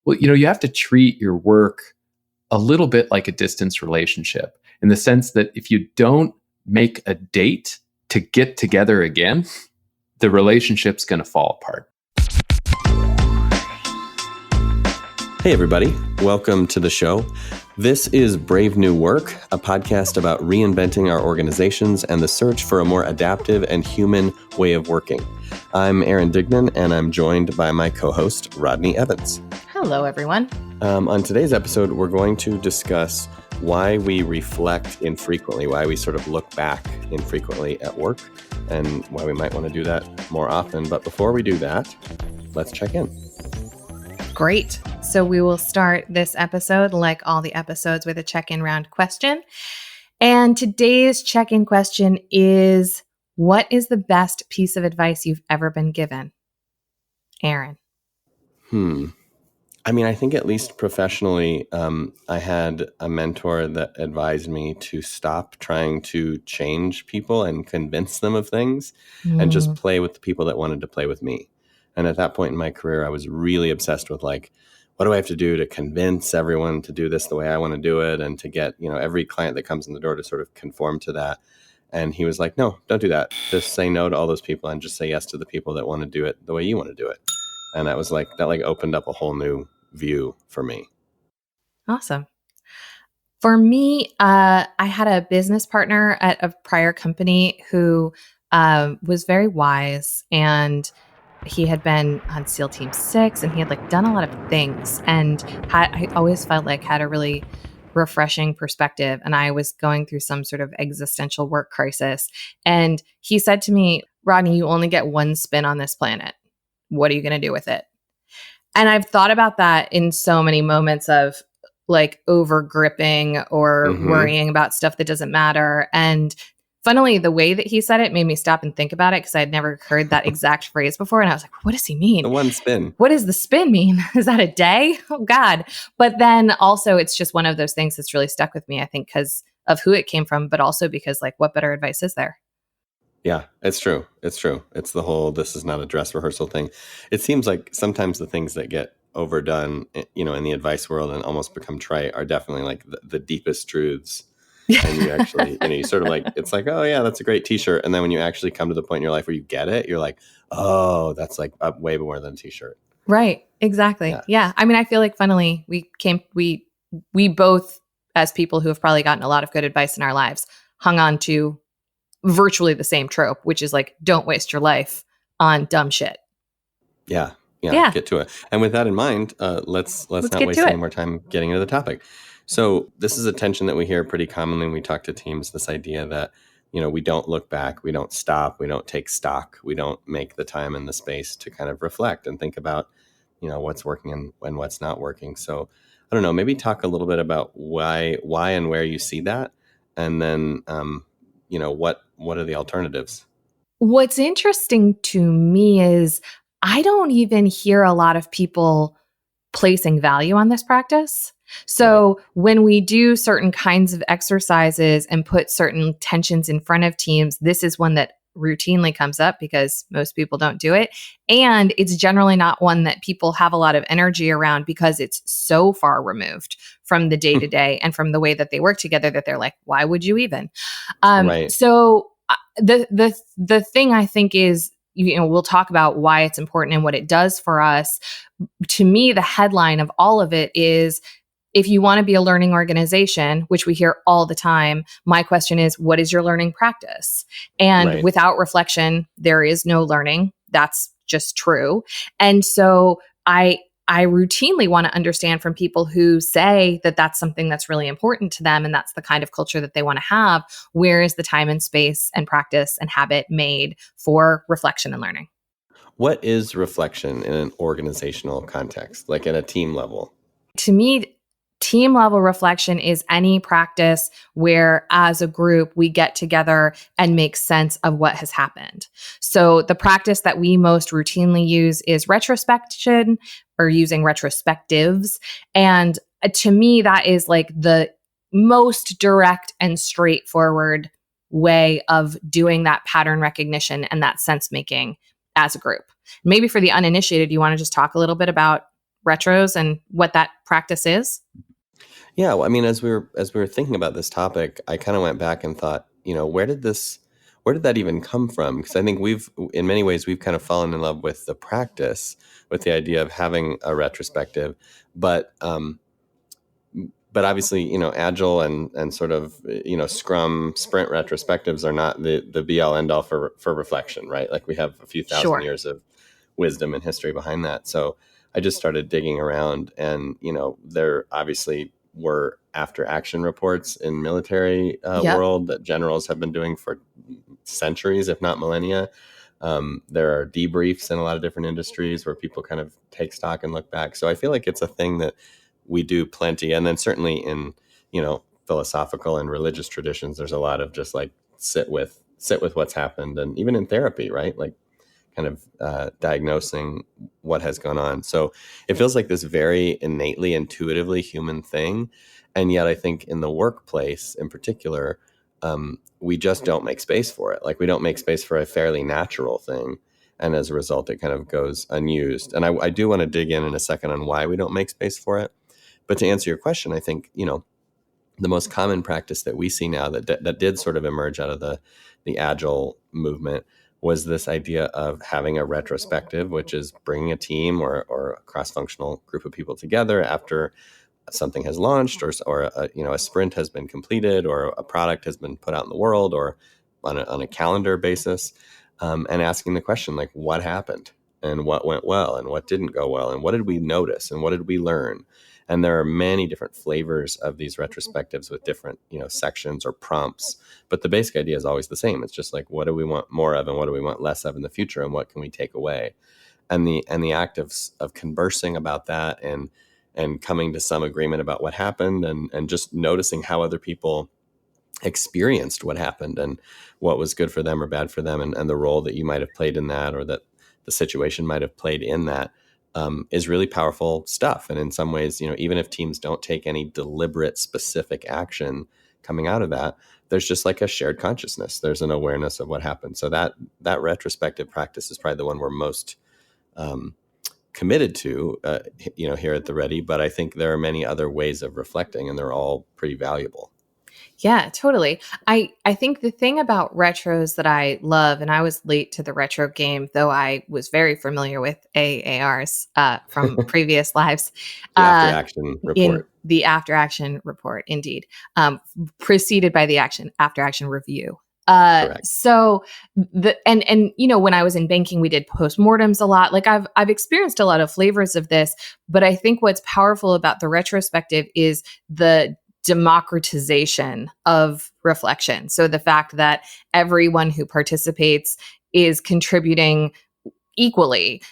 Well, you have to treat your work a little bit like a distance relationship, in the sense that if you don't make a date to get together again, the relationship's going to fall apart. Hey, everybody. Welcome to the show. This is Brave New Work, a podcast about reinventing our organizations and the search for a more adaptive and human way of working. I'm Aaron Dignan, and I'm joined by my co-host, Rodney Evans. Hello, everyone. On today's episode, we're going to discuss why we reflect infrequently, why we sort of look back infrequently at work, and why we might want to do that more often. But before we do that, let's check in. Great. So we will start this episode, like all the episodes, with a check-in round question. And today's check-in question is, what is the best piece of advice you've ever been given? Aaron. I think at least professionally, I had a mentor that advised me to stop trying to change people and convince them of things and just play with the people that wanted to play with me. And at that point in my career, I was really obsessed with what do I have to do to convince everyone to do this the way I want to do it, and to get, every client that comes in the door to sort of conform to that. And he was like, no, don't do that. Just say no to all those people and just say yes to the people that want to do it the way you want to do it. And that was that opened up a whole new view for me. Awesome. For me, I had a business partner at a prior company who was very wise, and he had been on SEAL Team 6, and he had done a lot of things, and I always felt had a really refreshing perspective. And I was going through some sort of existential work crisis. And he said to me, Rodney, you only get one spin on this planet. What are you going to do with it? And I've thought about that in so many moments of over gripping or worrying about stuff that doesn't matter. And funnily, the way that he said it made me stop and think about it, because I had never heard that exact phrase before. And I was like, what does he mean? The one spin. What does the spin mean? Is that a day? Oh, God. But then also, it's just one of those things that's really stuck with me, I think, because of who it came from, but also because what better advice is there? Yeah, it's true. It's true. It's the whole, this is not a dress rehearsal thing. It seems like sometimes the things that get overdone, in the advice world and almost become trite are definitely the deepest truths. And you actually, you sort of it's oh yeah, that's a great t-shirt. And then when you actually come to the point in your life where you get it, you're like, oh, that's way more than a t-shirt. Right. Exactly. Yeah. I feel funnily, we both, as people who have probably gotten a lot of good advice in our lives, hung on to virtually the same trope, which is don't waste your life on dumb shit. Yeah. Get to it. And with that in mind, let's not waste any more time getting into the topic. So this is a tension that we hear pretty commonly when we talk to teams, this idea that, we don't look back, we don't stop, we don't take stock, we don't make the time and the space to kind of reflect and think about, what's working and what's not working. So I don't know, maybe talk a little bit about why and where you see that. And then, what are the alternatives? What's interesting to me is I don't even hear a lot of people placing value on this practice. So when we do certain kinds of exercises and put certain tensions in front of teams, this is one that routinely comes up because most people don't do it. And it's generally not one that people have a lot of energy around because it's so far removed from the day-to-day and from the way that they work together that they're like, why would you even? So the thing I think is, we'll talk about why it's important and what it does for us. To me, the headline of all of it is, if you want to be a learning organization, which we hear all the time, my question is, what is your learning practice? And without reflection, there is no learning. That's just true. And so I routinely want to understand from people who say that that's something that's really important to them and that's the kind of culture that they want to have, where is the time and space and practice and habit made for reflection and learning? What is reflection in an organizational context, at a team level? To me, team level reflection is any practice where, as a group, we get together and make sense of what has happened. So the practice that we most routinely use is retrospection, or using retrospectives. And to me, that is the most direct and straightforward way of doing that pattern recognition and that sense making as a group. Maybe for the uninitiated, you want to just talk a little bit about retros and what that practice is? Yeah, well, I mean, as we were thinking about this topic, I kind of went back and thought, where did that even come from? Because I think in many ways, we've kind of fallen in love with the practice, with the idea of having a retrospective, but obviously, agile and sort of, Scrum sprint retrospectives are not the be all end all for reflection, right? Like we have a few thousand Sure. years of wisdom and history behind that. So I just started digging around, and there obviously were after action reports in military world that generals have been doing for centuries, if not millennia. There are debriefs in a lot of different industries where people kind of take stock and look back. So I feel like it's a thing that we do plenty. And then certainly in, philosophical and religious traditions, there's a lot of just like sit with what's happened. And even in therapy, right? Like kind of diagnosing what has gone on. So it feels like this very innately, intuitively human thing. And yet I think in the workplace in particular, we just don't make space for it. Like we don't make space for a fairly natural thing. And as a result, it kind of goes unused. And I do want to dig in a second on why we don't make space for it. But to answer your question, I think, the most common practice that we see now that did sort of emerge out of the Agile movement was this idea of having a retrospective, which is bringing a team or a cross-functional group of people together after something has launched or a sprint has been completed or a product has been put out in the world or on a calendar basis, and asking the question, like, what happened and what went well and what didn't go well and what did we notice and what did we learn? And there are many different flavors of these retrospectives with different, sections or prompts. But the basic idea is always the same. It's just like, what do we want more of and what do we want less of in the future and what can we take away? And the act of conversing about that and coming to some agreement about what happened and just noticing how other people experienced what happened and what was good for them or bad for them and the role that you might have played in that or that the situation might have played in that is really powerful stuff. And in some ways, even if teams don't take any deliberate, specific action coming out of that, there's just like a shared consciousness. There's an awareness of what happened. So that retrospective practice is probably the one we're most committed to, here at the Ready. But I think there are many other ways of reflecting, and they're all pretty valuable. Yeah, totally. I think the thing about retros that I love, and I was late to the retro game, though I was very familiar with AARs from previous lives. The after action report. In the after action report, indeed, preceded by the after action review. So when I was in banking, we did postmortems a lot. Like I've experienced a lot of flavors of this, but I think what's powerful about the retrospective is the democratization of reflection. So the fact that everyone who participates is contributing equally,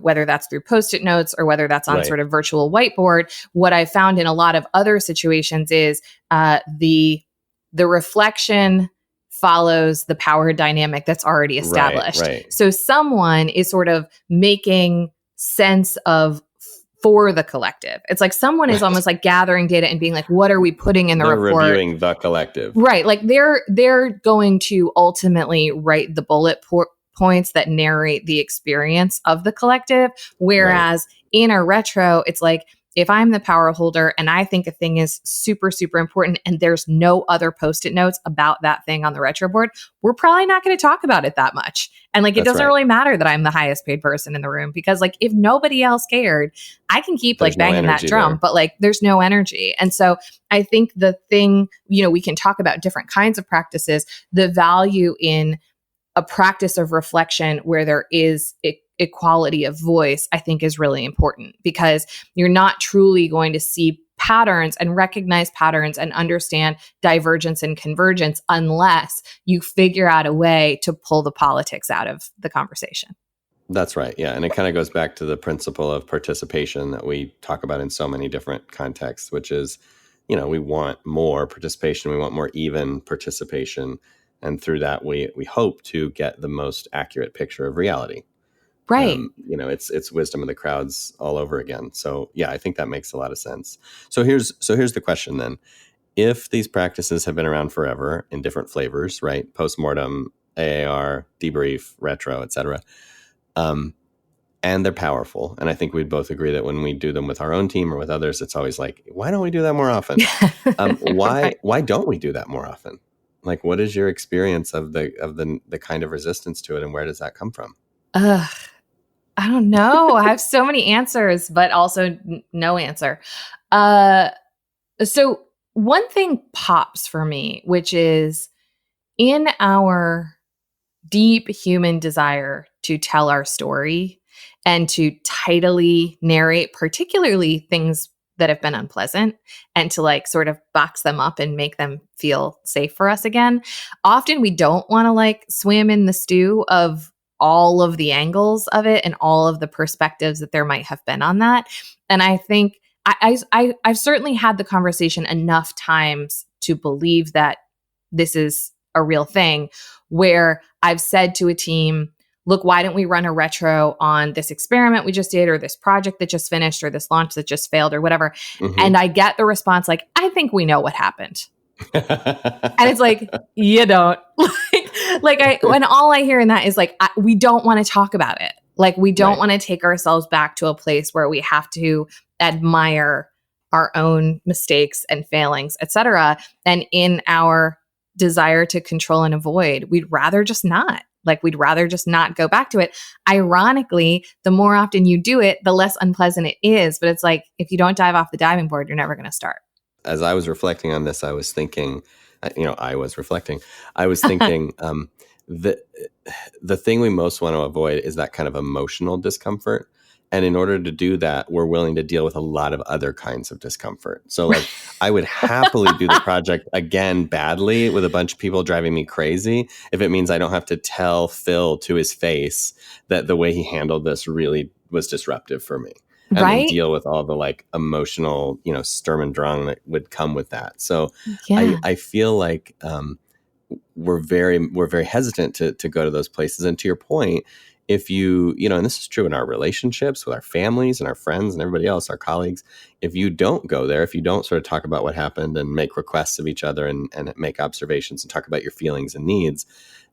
whether that's through Post-it notes or whether that's on sort of virtual whiteboard. What I found in a lot of other situations is the reflection follows the power dynamic that's already established. Right. So someone is sort of making sense of for the collective. It's like someone is almost like gathering data and being like, what are we putting in the report? They're reviewing the collective. Right. Like they're going to ultimately write the bullet points that narrate the experience of the collective. Whereas in a retro, it's like, if I'm the power holder and I think a thing is super, super important and there's no other Post-it notes about that thing on the retro board, we're probably not going to talk about it that much. And like, it doesn't really matter that I'm the highest paid person in the room because like, if nobody else cared, I can keep like banging that drum, but like, there's no energy. And so I think the thing, we can talk about different kinds of practices, the value in a practice of reflection where there is equality of voice, I think is really important because you're not truly going to see patterns and recognize patterns and understand divergence and convergence unless you figure out a way to pull the politics out of the conversation. That's right. Yeah. And it kind of goes back to the principle of participation that we talk about in so many different contexts, which is, we want more participation. We want more even participation. And through that, we hope to get the most accurate picture of reality. Right. It's wisdom of the crowds all over again. So yeah, I think that makes a lot of sense. So here's the question then. If these practices have been around forever in different flavors, right? Postmortem, AAR, debrief, retro, et cetera. and they're powerful. And I think we'd both agree that when we do them with our own team or with others, it's always like, why don't we do that more often? Why don't we do that more often? Like, what is your experience of the kind of resistance to it, and where does that come from? I don't know. I have so many answers, but also no answer. So one thing pops for me, which is in our deep human desire to tell our story and to tidily narrate, particularly things that have been unpleasant, and to like sort of box them up and make them feel safe for us again. Often we don't want to like swim in the stew of all of the angles of it and all of the perspectives that there might have been on that. And I think I've certainly had the conversation enough times to believe that this is a real thing, where I've said to a team, look, why don't we run a retro on this experiment we just did, or this project that just finished, or this launch that just failed, or whatever. Mm-hmm. And I get the response like, I think we know what happened. And it's like, you don't. And all I hear in that is like, we don't want to talk about it. Like, we don't want to take ourselves back to a place where we have to admire our own mistakes and failings, et cetera. And in our desire to control and avoid, we'd rather just not. Like, we'd rather just not go back to it. Ironically, the more often you do it, the less unpleasant it is. But it's like, if you don't dive off the diving board, you're never going to start. As I was reflecting on this, I was thinking, the thing we most want to avoid is that kind of emotional discomfort. And in order to do that, we're willing to deal with a lot of other kinds of discomfort. So like, I would happily do the project again badly with a bunch of people driving me crazy if it means I don't have to tell Phil to his face that the way he handled this really was disruptive for me. And then deal with all the like emotional, Sturm und Drang that would come with that. So I feel like we're very hesitant to go to those places. And to your point, if you, and this is true in our relationships with our families and our friends and everybody else, our colleagues, if you don't go there, if you don't sort of talk about what happened and make requests of each other and make observations and talk about your feelings and needs,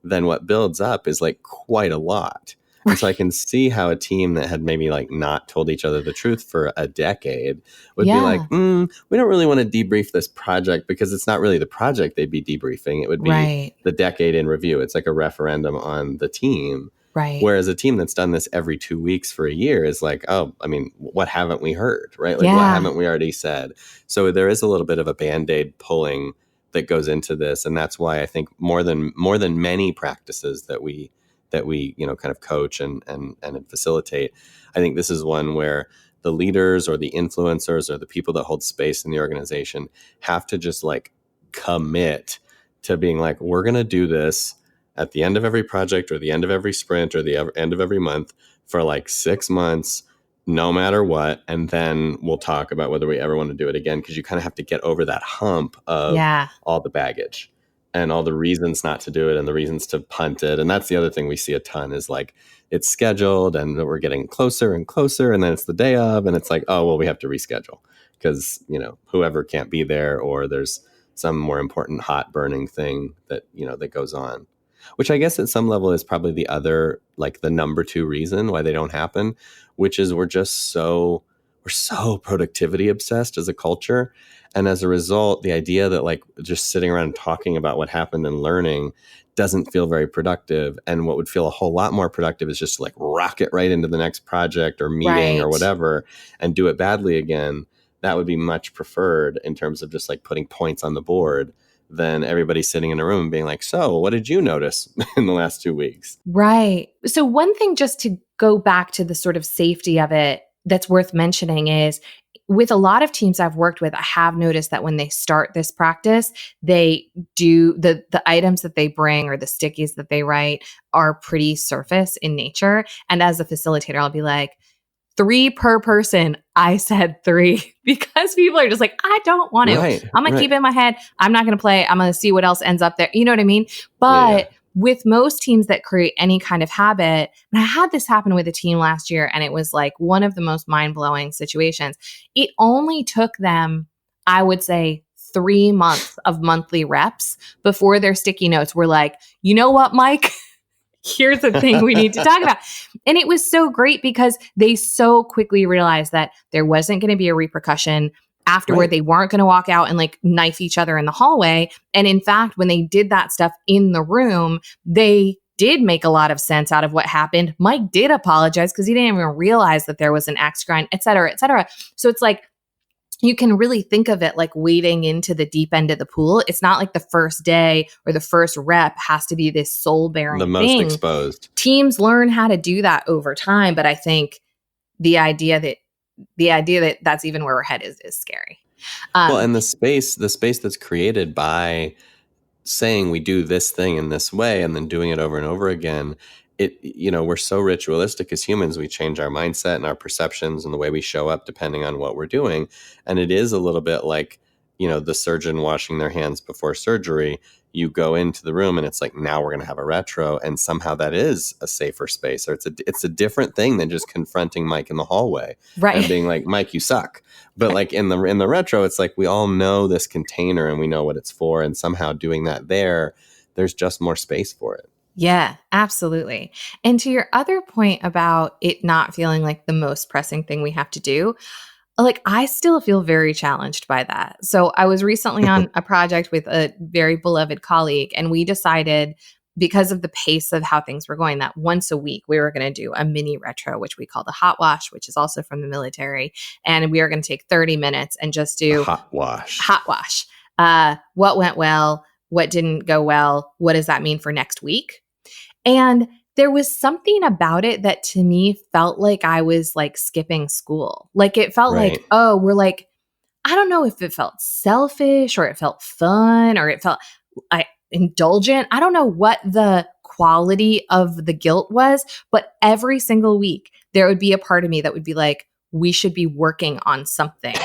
then what builds up is like quite a lot. And so I can see how a team that had maybe like not told each other the truth for a decade would be like, we don't really want to debrief this project, because it's not really the project they'd be debriefing. It would be the decade in review. It's like a referendum on the team. Right. Whereas a team that's done this every 2 weeks for a year is like, oh, I mean, what haven't we heard, right? Like, what haven't we already said? So there is a little bit of a Band-Aid pulling that goes into this. And that's why I think more than many practices that we kind of coach and facilitate, I think this is one where the leaders or the influencers or the people that hold space in the organization have to just like commit to being like, we're going to do this at the end of every project or the end of every sprint or the end of every month for like 6 months, no matter what. And then we'll talk about whether we ever want to do it again, because you kind of have to get over that hump of all the baggage and all the reasons not to do it and the reasons to punt it. And that's the other thing we see a ton is like, it's scheduled and we're getting closer and closer. And then it's the day of, and it's like, oh, well, we have to reschedule because, whoever can't be there, or there's some more important hot burning thing that, that goes on. Which I guess at some level is probably the other, like the number 2 reason why they don't happen, which is we're so productivity obsessed as a culture. And as a result, the idea that like just sitting around and talking about what happened and learning doesn't feel very productive. And what would feel a whole lot more productive is just to like rocket right into the next project or meeting or whatever and do it badly again. That would be much preferred in terms of just like putting points on the board than everybody sitting in a room and being like, so what did you notice in the last 2 weeks? Right. So one thing, just to go back to the sort of safety of it, that's worth mentioning is with a lot of teams I've worked with, I have noticed that when they start this practice, they do the items that they bring or the stickies that they write are pretty surface in nature. And as a facilitator, I'll be like, 3 per person. I said 3 because people are just like, I don't want to. I'm going to keep it in my head. I'm not going to play. I'm going to see what else ends up there. You know what I mean? But with most teams that create any kind of habit, and I had this happen with a team last year, and it was like one of the most mind-blowing situations. It only took them, I would say, 3 months of monthly reps before their sticky notes were like, you know what, Mike? here's the thing we need to talk about. And it was so great because they so quickly realized that there wasn't going to be a repercussion. Afterward, Right. They weren't going to walk out and like knife each other in the hallway. And in fact, when they did that stuff in the room, they did make a lot of sense out of what happened. Mike did apologize because he didn't even realize that there was an axe to grind, et cetera, et cetera. So it's like, you can really think of it like wading into the deep end of the pool. It's not like the first day or the first rep has to be this soul-bearing The most thing. exposed. Teams learn how to do that over time, but I think the idea that that's even where we're headed is scary. Well, and the space that's created by saying we do this thing in this way and then doing it over and over again, we're so ritualistic as humans. We change our mindset and our perceptions and the way we show up depending on what we're doing. And it is a little bit like, the surgeon washing their hands before surgery. You go into the room and it's like, now we're going to have a retro, and somehow that is a safer space, or it's a different thing than just confronting Mike in the hallway, right, and being like, Mike, you suck. But like in the retro, it's like we all know this container and we know what it's for, and somehow doing that there's just more space for it. Yeah, absolutely. And to your other point about it not feeling like the most pressing thing we have to do, like I still feel very challenged by that. So I was recently on a project with a very beloved colleague, and we decided, because of the pace of how things were going, that once a week we were going to do a mini retro, which we call the hot wash, which is also from the military. And we are going to take 30 minutes and just do hot wash. What went well? What didn't go well? What does that mean for next week? And there was something about it that to me felt like I was like skipping school. Like it felt like, we're like, I don't know if it felt selfish or it felt fun or it felt indulgent. I don't know what the quality of the guilt was, but every single week there would be a part of me that would be like, we should be working on something,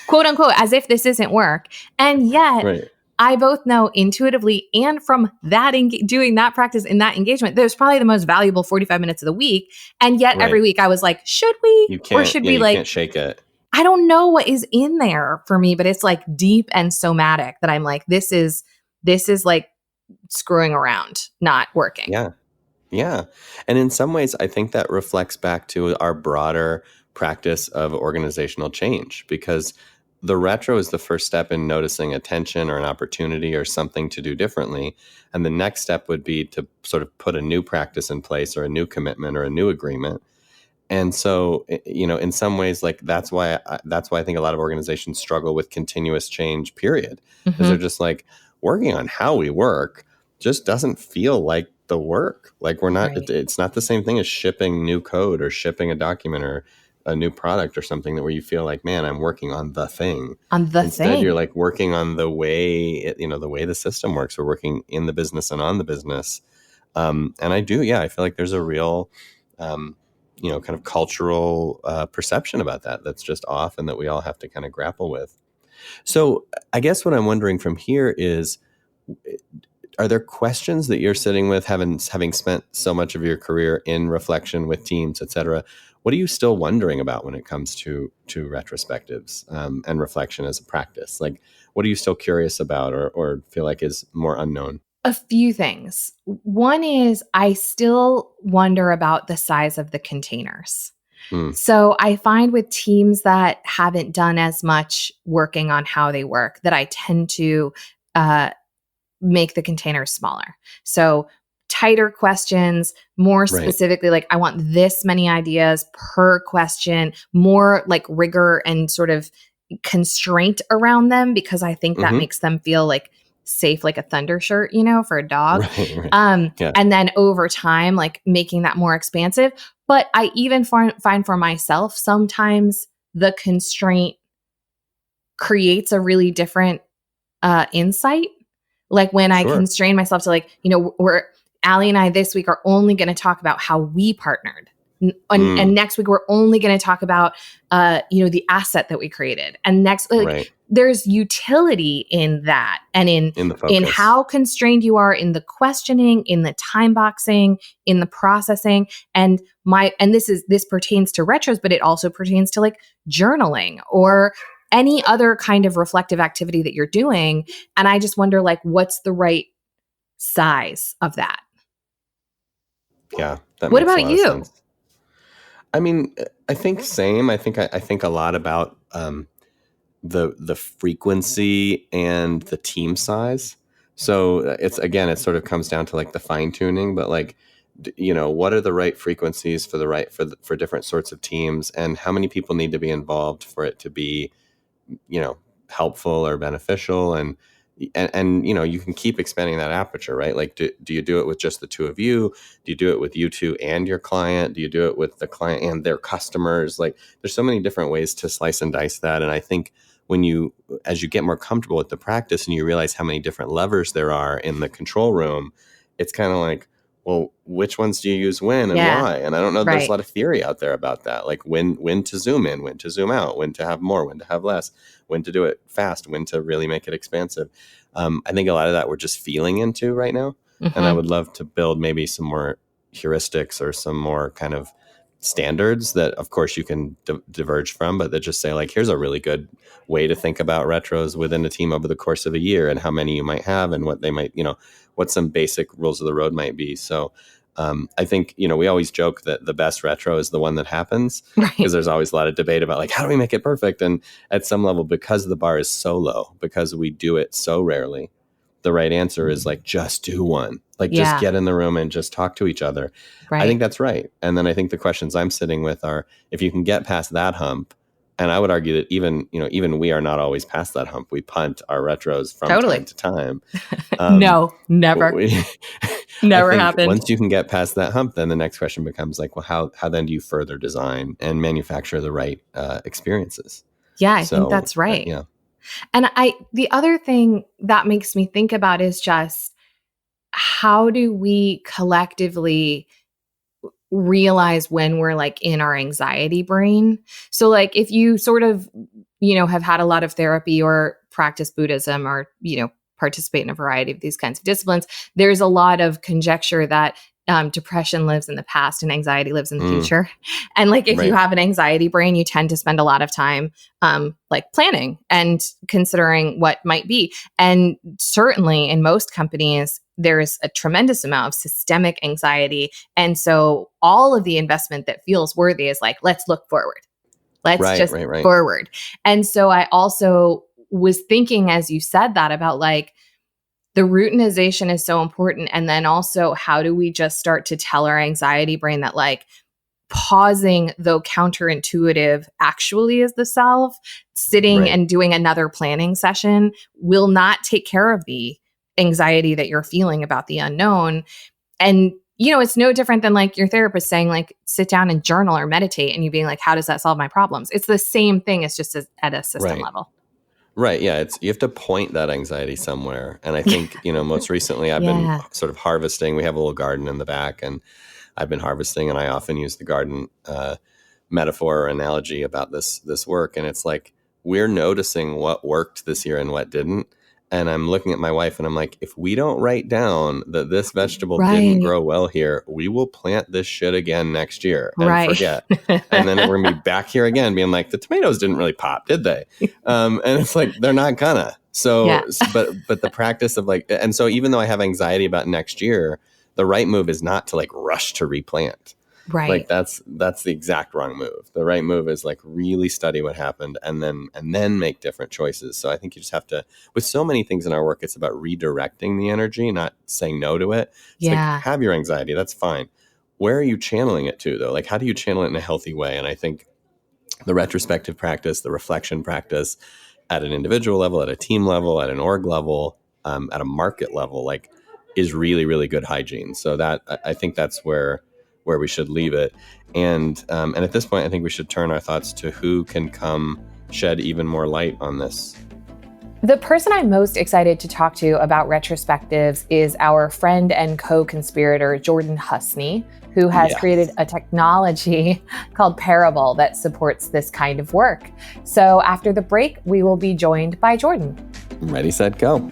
quote unquote, as if this isn't work. And yet I both know intuitively and from that doing that practice in that engagement, there's probably the most valuable 45 minutes of the week. And yet every week I was like, should we? Or should we can't shake it. I don't know what is in there for me, but it's like deep and somatic that I'm like, this is like screwing around, not working. Yeah. Yeah. And in some ways, I think that reflects back to our broader practice of organizational change, because the retro is the first step in noticing a tension or an opportunity or something to do differently. And the next step would be to sort of put a new practice in place or a new commitment or a new agreement. And so, in some ways, like that's why I think a lot of organizations struggle with continuous change, period. Because they're just like, working on how we work just doesn't feel like the work. Like we're not, it's not the same thing as shipping new code or shipping a document or a new product or something where you feel like, man, I'm working on the thing. Instead, you're like working on the way, the way the system works. We're working in the business and on the business. And I feel like there's a real, kind of cultural perception about that that's just off and that we all have to kind of grapple with. So I guess what I'm wondering from here is, are there questions that you're sitting with, having spent so much of your career in reflection with teams, et cetera? What are you still wondering about when it comes to retrospectives and reflection as a practice? Like, what are you still curious about or feel like is more unknown? A few things. One is I still wonder about the size of the containers. So I find with teams that haven't done as much working on how they work that I tend to make the containers smaller. So tighter questions, more specifically, like I want this many ideas per question, more like rigor and sort of constraint around them, because I think that makes them feel like safe, like a thunder shirt, for a dog. And then over time, like making that more expansive. But I even find for myself, sometimes the constraint creates a really different insight. Like when I constrain myself to like, Allie and I this week are only going to talk about how we partnered. And next week, we're only going to talk about, the asset that we created. And next, there's utility in that and in how constrained you are in the questioning, in the time boxing, in the processing. And this pertains to retros, but it also pertains to like journaling or any other kind of reflective activity that you're doing. And I just wonder, like, what's the right size of that? Yeah, that What makes a about lot of you? sense. I mean, I think same. I think a lot about the frequency and the team size. So it sort of comes down to like the fine tuning, but like, what are the right frequencies for for different sorts of teams, and how many people need to be involved for it to be, helpful or beneficial, and you can keep expanding that aperture, right? Like, do you do it with just the two of you? Do you do it with you two and your client? Do you do it with the client and their customers? Like, there's so many different ways to slice and dice that. And I think as you get more comfortable with the practice and you realize how many different levers there are in the control room, it's kind of like, well, which ones do you use when and why? And I don't know, there's a lot of theory out there about that, like when to zoom in, when to zoom out, when to have more, when to have less, when to do it fast, when to really make it expansive. I think a lot of that we're just feeling into right now. Mm-hmm. And I would love to build maybe some more heuristics or some more kind of standards that, of course, you can diverge from, but that just say, like, here's a really good way to think about retros within a team over the course of a year, and how many you might have, and what they might, what some basic rules of the road might be. So I think, we always joke that the best retro is the one that happens, because there's always a lot of debate about, like, how do we make it perfect? And at some level, because the bar is so low, because we do it so rarely, the right answer is like, just do one. Like, just get in the room and just talk to each other. Right. I think that's right. And then I think the questions I'm sitting with are, if you can get past that hump, and I would argue that even we are not always past that hump. We punt our retros from time to time. No, never. Never happened. Once you can get past that hump, then the next question becomes like, well, how then do you further design and manufacture the right experiences? Yeah, I think that's right. Yeah. And the other thing that makes me think about is just, how do we collectively realize when we're like in our anxiety brain? So like, if you sort of, have had a lot of therapy or practice Buddhism, or, participate in a variety of these kinds of disciplines, there's a lot of conjecture that depression lives in the past and anxiety lives in the future. And like, if you have an anxiety brain, you tend to spend a lot of time like planning and considering what might be. And certainly in most companies, there's a tremendous amount of systemic anxiety. And so all of the investment that feels worthy is like, let's look forward. Let's forward. And so I also was thinking, as you said that, about like, the routinization is so important. And then also, how do we just start to tell our anxiety brain that like, pausing, though counterintuitive, actually is the self. Sitting and doing another planning session will not take care of the anxiety that you're feeling about the unknown. And, it's no different than like your therapist saying like, sit down and journal or meditate, and you being like, how does that solve my problems? It's the same thing. It's just at a system level. Right. Yeah. You have to point that anxiety somewhere. And I think, most recently I've been sort of harvesting. We have a little garden in the back, and I've been harvesting, and I often use the garden metaphor or analogy about this work. And it's like, we're noticing what worked this year and what didn't. And I'm looking at my wife and I'm like, if we don't write down that this vegetable didn't grow well here, we will plant this shit again next year and forget. And then we're going to be back here again being like, the tomatoes didn't really pop, did they? And it's like, they're not gonna. So, but the practice of like, and so even though I have anxiety about next year, the right move is not to like rush to replant. Right. Like that's the exact wrong move. The right move is like really study what happened and then make different choices. So I think you just have to, with so many things in our work, it's about redirecting the energy, not saying no to it. It's like, have your anxiety, that's fine. Where are you channeling it to though? Like, how do you channel it in a healthy way? And I think the retrospective practice, the reflection practice at an individual level, at a team level, at an org level, at a market level, like is really, really good hygiene. So that I think that's where we should leave it. And at this point, I think we should turn our thoughts to who can come shed even more light on this. The person I'm most excited to talk to about retrospectives is our friend and co-conspirator, Jordan Husney, who has created a technology called Parable that supports this kind of work. So after the break, we will be joined by Jordan. Ready, set, go.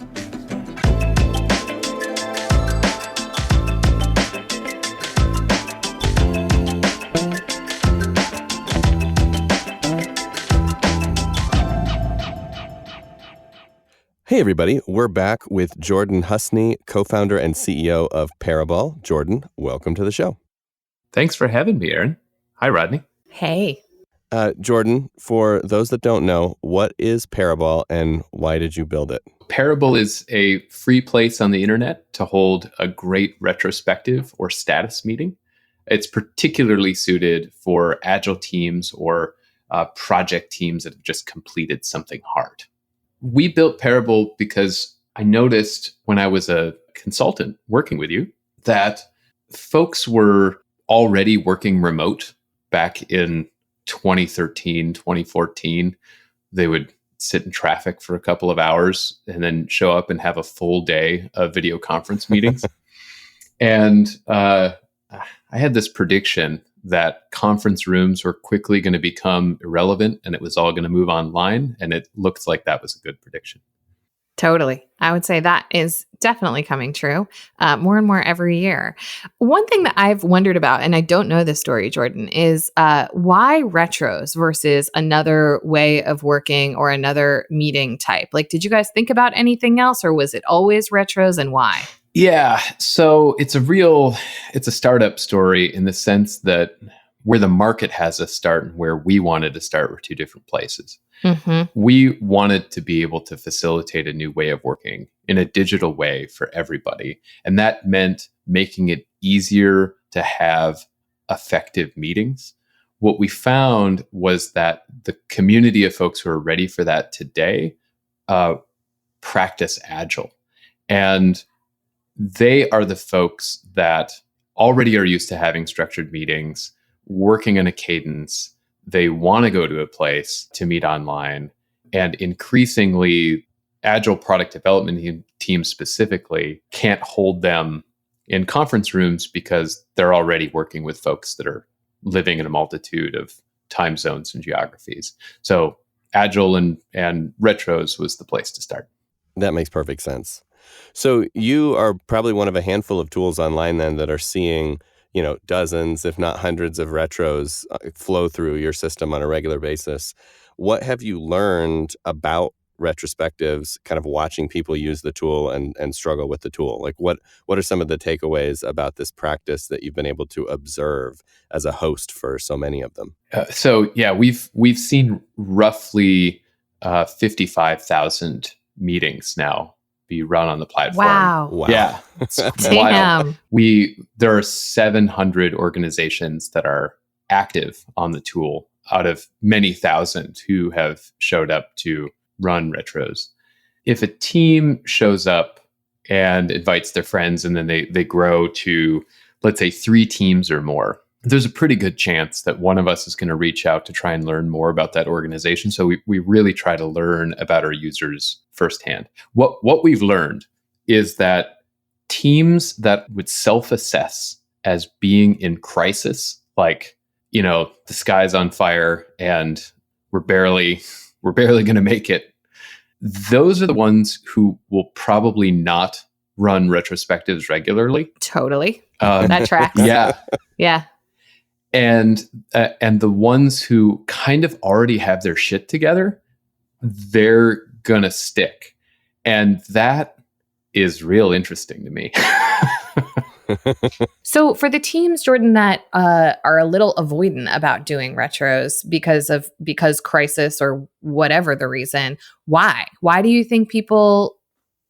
Hey, everybody. We're back with Jordan Husney, co-founder and CEO of Parable. Jordan, welcome to the show. Thanks for having me, Aaron. Hi, Rodney. Hey. Jordan, for those that don't know, what is Parabol and why did you build it? Parabol is a free place on the internet to hold a great retrospective or status meeting. It's particularly suited for agile teams or project teams that have just completed something hard. We built Parabol because I noticed when I was a consultant working with you that folks were already working remote back in 2013, 2014. They would sit in traffic for a couple of hours and then show up and have a full day of video conference meetings. And I had this prediction that conference rooms were quickly going to become irrelevant and it was all going to move online. And it looks like that was a good prediction. Totally. I would say that is definitely coming true more and more every year. One thing that I've wondered about, and I don't know this story, Jordan, is why retros versus another way of working or another meeting type? Like, did you guys think about anything else or was it always retros and why? Yeah. So it's a startup story in the sense that where the market has us start and where we wanted to start were two different places. Mm-hmm. We wanted to be able to facilitate a new way of working in a digital way for everybody. And that meant making it easier to have effective meetings. What we found was that the community of folks who are ready for that today practice Agile. And they are the folks that already are used to having structured meetings, working in a cadence. They want to go to a place to meet online. And increasingly, Agile product development teams specifically can't hold them in conference rooms because they're already working with folks that are living in a multitude of time zones and geographies. So Agile and retros was the place to start. That makes perfect sense. So you are probably one of a handful of tools online then that are seeing dozens, if not hundreds of retros flow through your system on a regular basis. What have you learned about retrospectives, kind of watching people use the tool and struggle with the tool? Like what are some of the takeaways about this practice that you've been able to observe as a host for so many of them? We've seen roughly 55,000 meetings now be run on the platform. Wow. Yeah. Damn. There are 700 organizations that are active on the tool out of many thousand who have showed up to run retros. If a team shows up and invites their friends and then they grow to, let's say, 3 teams or more, there's a pretty good chance that one of us is going to reach out to try and learn more about that organization. So we really try to learn about our users firsthand. What we've learned is that teams that would self-assess as being in crisis, like, the sky's on fire and we're barely going to make it, those are the ones who will probably not run retrospectives regularly. Totally. That tracks. Yeah. Yeah. And the ones who kind of already have their shit together, they're gonna stick. And that is real interesting to me. So for the teams, Jordan, that are a little avoidant about doing retros because crisis or whatever the reason, why? Why do you think people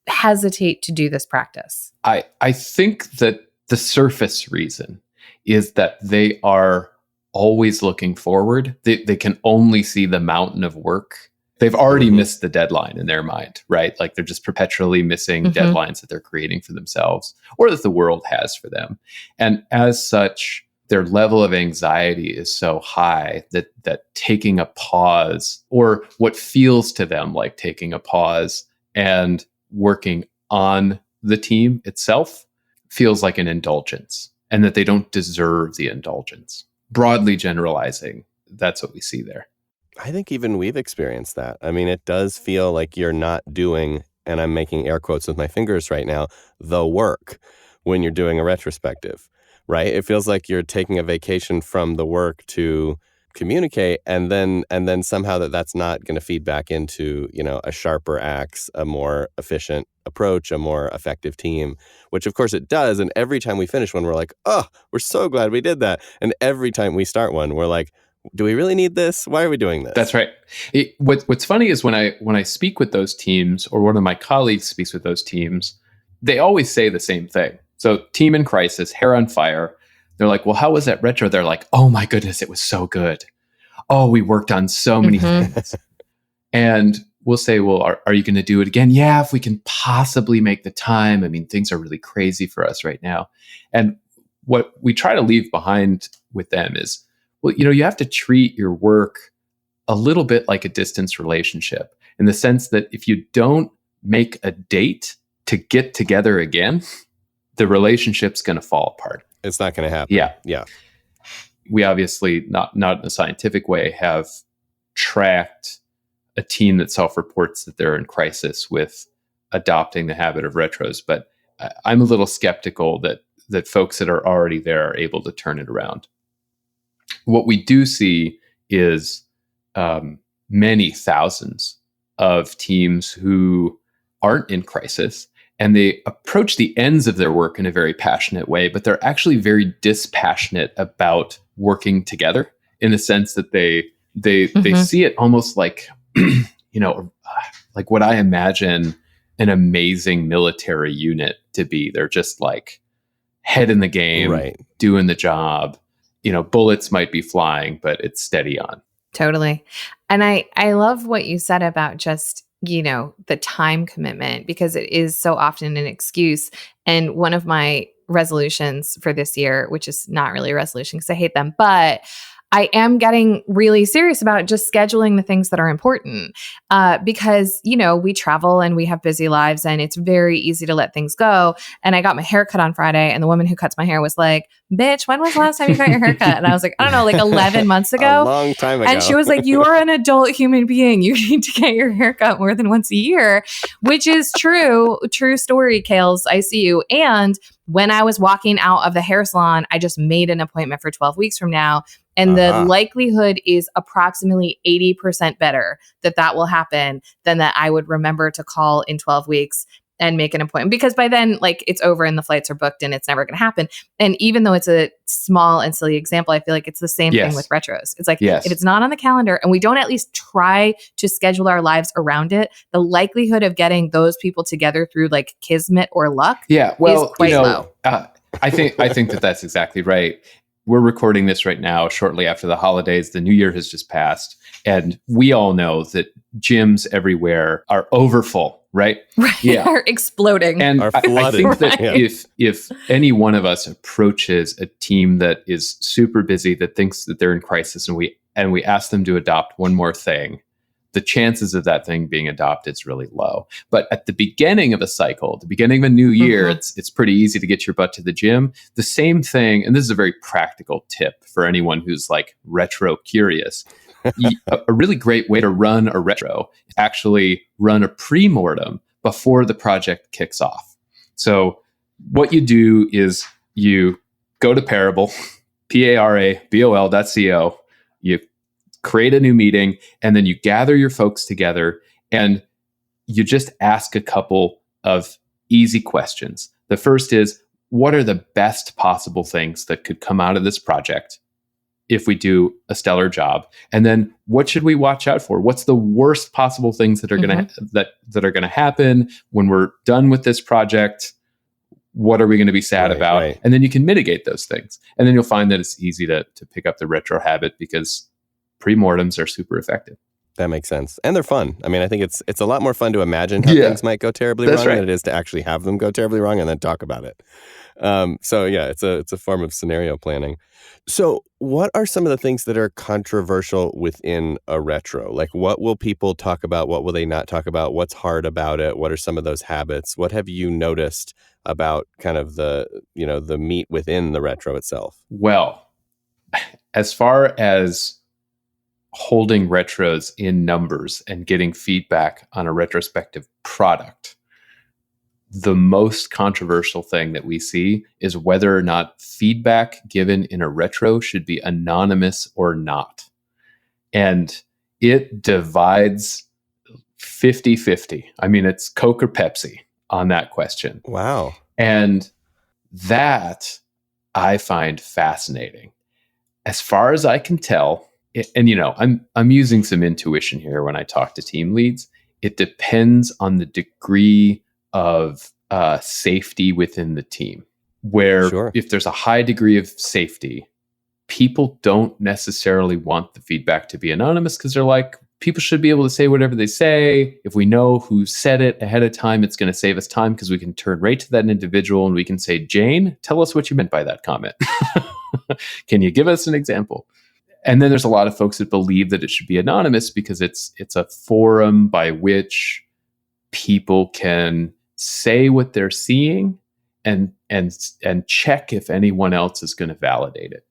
hesitate to do this practice? I think that the surface reason is that they are always looking forward. They can only see the mountain of work. They've already missed the deadline in their mind, right? Like they're just perpetually missing deadlines that they're creating for themselves or that the world has for them. And as such, their level of anxiety is so high that taking a pause, or what feels to them like taking a pause and working on the team itself, feels like an indulgence, and that they don't deserve the indulgence. Broadly generalizing, that's what we see there. I think even we've experienced that. I mean, it does feel like you're not doing, and I'm making air quotes with my fingers right now, the work when you're doing a retrospective, right? It feels like you're taking a vacation from the work to communicate, and then somehow that's not going to feed back into, a sharper axe, a more efficient approach, a more effective team, which of course it does. And every time we finish one, we're like, oh, we're so glad we did that. And every time we start one, we're like, do we really need this? Why are we doing this? That's right. What's funny is when I speak with those teams, or one of my colleagues speaks with those teams, they always say the same thing. So team in crisis, hair on fire. They're like, well, how was that retro? They're like, oh my goodness, it was so good. Oh, we worked on so many things. And we'll say, well, are you going to do it again? Yeah, if we can possibly make the time. I mean, things are really crazy for us right now. And what we try to leave behind with them is, well, you have to treat your work a little bit like a distance relationship, in the sense that if you don't make a date to get together again, the relationship's going to fall apart. It's not going to happen. Yeah. We obviously, not in a scientific way, have tracked a team that self-reports that they're in crisis with adopting the habit of retros. But I'm a little skeptical that folks that are already there are able to turn it around. What we do see is many thousands of teams who aren't in crisis, and they approach the ends of their work in a very passionate way, but they're actually very dispassionate about working together, in the sense that they see it almost like, like what I imagine an amazing military unit to be. They're just like head in the game, right, doing the job. Bullets might be flying, but it's steady on. Totally. And I love what you said about just, the time commitment, because it is so often an excuse. And one of my resolutions for this year, which is not really a resolution because I hate them, but I am getting really serious about just scheduling the things that are important, because, we travel and we have busy lives, and it's very easy to let things go. And I got my hair cut on Friday, and the woman who cuts my hair was like, bitch, when was the last time you got your hair cut? And I was like, I don't know, like 11 months ago. A long time ago. And she was like, you are an adult human being. You need to get your hair cut more than once a year, which is true. True story, Kales. I see you. And when I was walking out of the hair salon, I just made an appointment for 12 weeks from now. And the likelihood is approximately 80% better that will happen than that I would remember to call in 12 weeks and make an appointment, because by then, like, it's over and the flights are booked and it's never going to happen. And even though it's a small and silly example, I feel like it's the same thing with retros. It's like, if it's not on the calendar and we don't at least try to schedule our lives around it, the likelihood of getting those people together through like kismet or luck is quite low. I think that's exactly right. We're recording this right now, shortly after the holidays. The new year has just passed. And we all know that gyms everywhere are overfull, right? Right. Yeah. Are exploding. And are I think that if any one of us approaches a team that is super busy, that thinks that they're in crisis, and we ask them to adopt one more thing, the chances of that thing being adopted is really low. But at the beginning of a cycle, the beginning of a new year, it's pretty easy to get your butt to the gym. The same thing, and this is a very practical tip for anyone who's like retro curious. A really great way to run a retro is actually run a pre-mortem before the project kicks off. So what you do is you go to Parable, parabol.co, you create a new meeting, and then you gather your folks together and you just ask a couple of easy questions. The first is, what are the best possible things that could come out of this project if we do a stellar job? And then what should we watch out for? What's the worst possible things that are going to that are going to happen when we're done with this project? What are we going to be sad about? Right. And then you can mitigate those things. And then you'll find that it's easy to pick up the retro habit, because pre-mortems are super effective. That makes sense. And they're fun. I mean, I think it's a lot more fun to imagine how things might go terribly wrong than it is to actually have them go terribly wrong and then talk about it. So yeah, it's a form of scenario planning. So what are some of the things that are controversial within a retro? Like, what will people talk about? What will they not talk about? What's hard about it? What are some of those habits? What have you noticed about kind of the meat within the retro itself? Well, as far as holding retros in numbers and getting feedback on a retrospective product, the most controversial thing that we see is whether or not feedback given in a retro should be anonymous or not. and it divides 50-50. I mean, it's Coke or Pepsi on that question. Wow. And that I find fascinating. As far as I can tell, and I'm using some intuition here when I talk to team leads, it depends on the degree of safety within the team. Where Sure. if there's a high degree of safety, people don't necessarily want the feedback to be anonymous because they're like, people should be able to say whatever they say. If we know who said it ahead of time, it's going to save us time because we can turn right to that individual and we can say, Jane, tell us what you meant by that comment. Can you give us an example? And then there's a lot of folks that believe that it should be anonymous because it's a forum by which people can say what they're seeing and check if anyone else is going to validate it.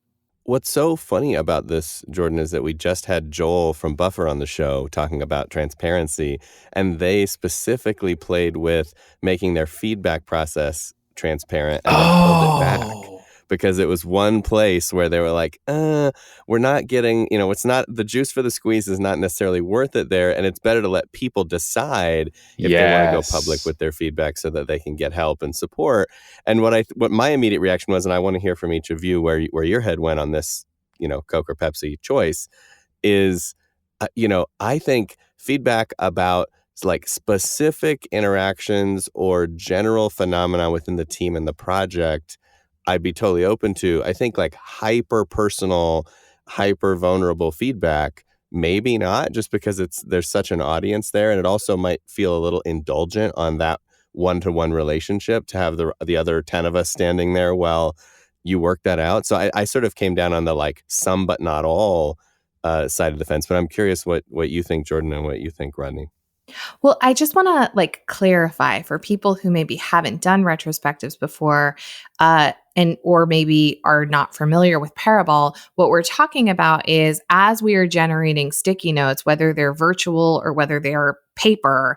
What's so funny about this, Jordan, is that we just had Joel from Buffer on the show talking about transparency, and they specifically played with making their feedback process transparent and then pulled it back. Because it was one place where they were like, we're not getting, it's not, the juice for the squeeze is not necessarily worth it there. And it's better to let people decide if they want to go public with their feedback so that they can get help and support. And what my immediate reaction was, and I want to hear from each of you where your head went on this, Coke or Pepsi choice is, I think feedback about like specific interactions or general phenomena within the team and the project, I'd be totally open to. I think like hyper personal, hyper vulnerable feedback, maybe not, just because there's such an audience there, and it also might feel a little indulgent on that one-to-one relationship to have the other 10 of us standing there while you work that out. So I sort of came down on the like some but not all side of the fence. But I'm curious what you think, Jordan, and what you think, Rodney. Well, I just want to clarify for people who maybe haven't done retrospectives before, or maybe are not familiar with Parabol. What we're talking about is as we are generating sticky notes, whether they're virtual or whether they are paper,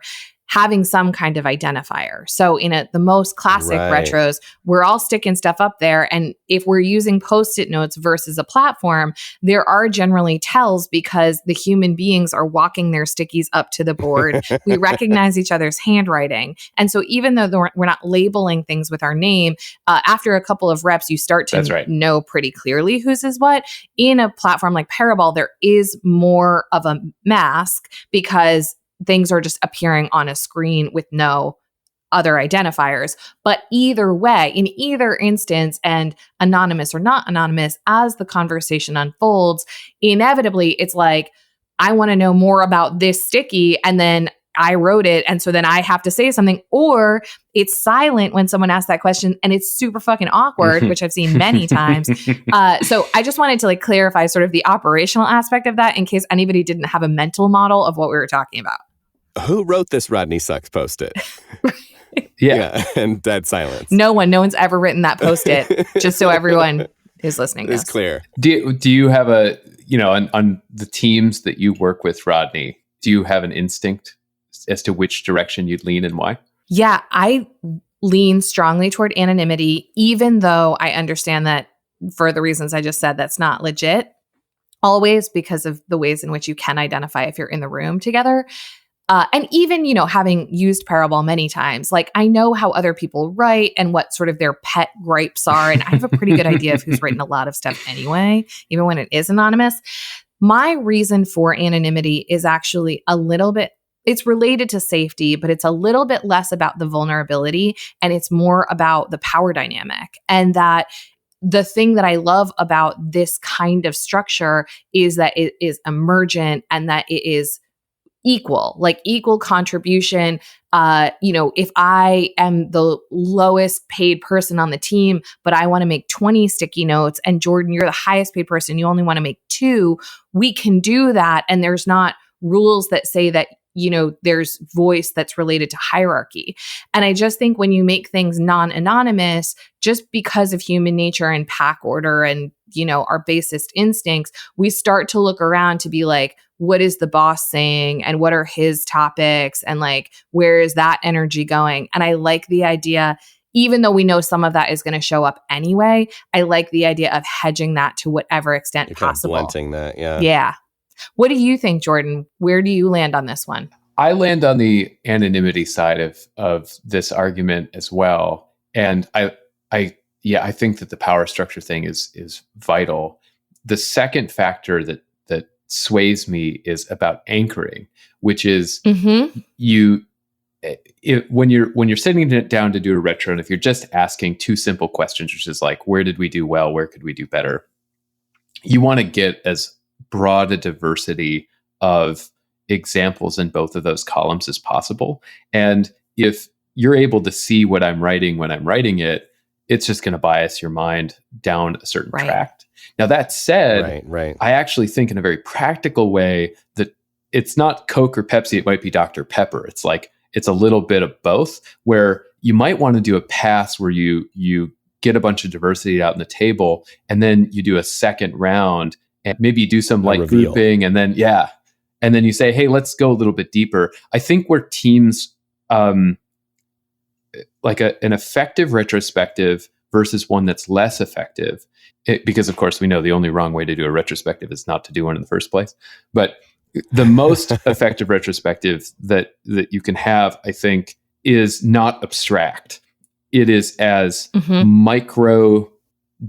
having some kind of identifier. So in the most classic retros, we're all sticking stuff up there. And if we're using Post-it notes versus a platform, there are generally tells because the human beings are walking their stickies up to the board. We recognize each other's handwriting. And so even though we're not labeling things with our name, after a couple of reps, you start to know pretty clearly whose is what. In a platform like Parabol, there is more of a mask because things are just appearing on a screen with no other identifiers. But either way, in either instance, and anonymous or not anonymous, as the conversation unfolds, inevitably it's like, I want to know more about this sticky, and then I wrote it, and so then I have to say something, or it's silent when someone asks that question and it's super fucking awkward, which I've seen many times. So I just wanted to clarify sort of the operational aspect of that in case anybody didn't have a mental model of what we were talking about. Who wrote this Rodney Sucks Post-it? Yeah, and dead silence. No one's ever written that Post-it, just so everyone who's listening is clear. Do you have on the teams that you work with, Rodney, do you have an instinct as to which direction you'd lean and why? Yeah, I lean strongly toward anonymity, even though I understand that for the reasons I just said, that's not legit always because of the ways in which you can identify if you're in the room together. And even, having used Parabol many times, I know how other people write and what sort of their pet gripes are. And I have a pretty good idea of who's written a lot of stuff anyway, even when it is anonymous. My reason for anonymity is actually a little bit, it's related to safety, but it's a little bit less about the vulnerability and it's more about the power dynamic. And that the thing that I love about this kind of structure is that it is emergent and that it is equal contribution. If I am the lowest paid person on the team, but I want to make 20 sticky notes, and Jordan, you're the highest paid person, you only want to make 2, we can do that. And there's not rules that say that, there's voice that's related to hierarchy. And I just think when you make things non-anonymous, just because of human nature and pack order and, our basest instincts, we start to look around to be like, what is the boss saying? And what are his topics? And where is that energy going? And I like the idea, even though we know some of that is going to show up anyway, I like the idea of hedging that to whatever extent possible. Blunting that, yeah. Yeah. What do you think, Jordan? Where do you land on this one? I land on the anonymity side of this argument as well. And I think that the power structure thing is vital. The second factor that sways me is about anchoring, which is when you're sitting down to do a retro, and if you're just asking two simple questions, which is like, where did we do well? Where could we do better? You want to get as broad a diversity of examples in both of those columns as possible. And if you're able to see what I'm writing when I'm writing it, it's just going to bias your mind down a certain track. Now, that said, I actually think in a very practical way that it's not Coke or Pepsi, it might be Dr. Pepper. It's like, it's a little bit of both, where you might want to do a pass where you get a bunch of diversity out on the table, and then you do a second round and maybe you do some light grouping, and then you say, hey, let's go a little bit deeper. I think where teams like an effective retrospective versus one that's less effective, because of course we know the only wrong way to do a retrospective is not to do one in the first place. But the most effective retrospective that you can have, I think, is not abstract. It is as micro,